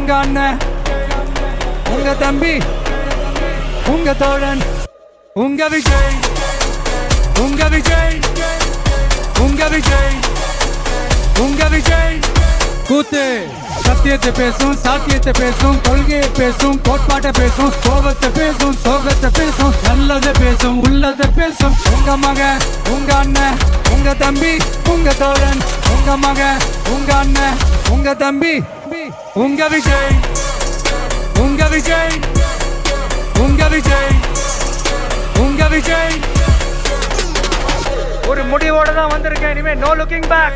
உங்க அண்ணன், உங்க தம்பி, உங்க தோழன், உங்க விஜய், உங்க விஜய், உங்க விஜய், உங்க விஜய். கூத்து சத்தியத்தை பேசும், சாத்தியத்தை பேசும், கொள்கையை பேசும், கோட்பாட்டை பேசும், கோபத்தை பேசும், சோகத்தை பேசும், நல்லதை பேசும், உள்ளதை பேசும். உங்க மகன், உங்க அண்ணன், உங்க தம்பி, உங்க தோழன், உங்க மகன், உங்க அண்ணன், உங்க தம்பி, உங்க விஜய், உங்க விஜய், உங்க விஜய், உங்க விஜய். ஒரு முடிவோட தான் வந்திருக்கேன். இனிமே நோ லுக்கிங் பேக்.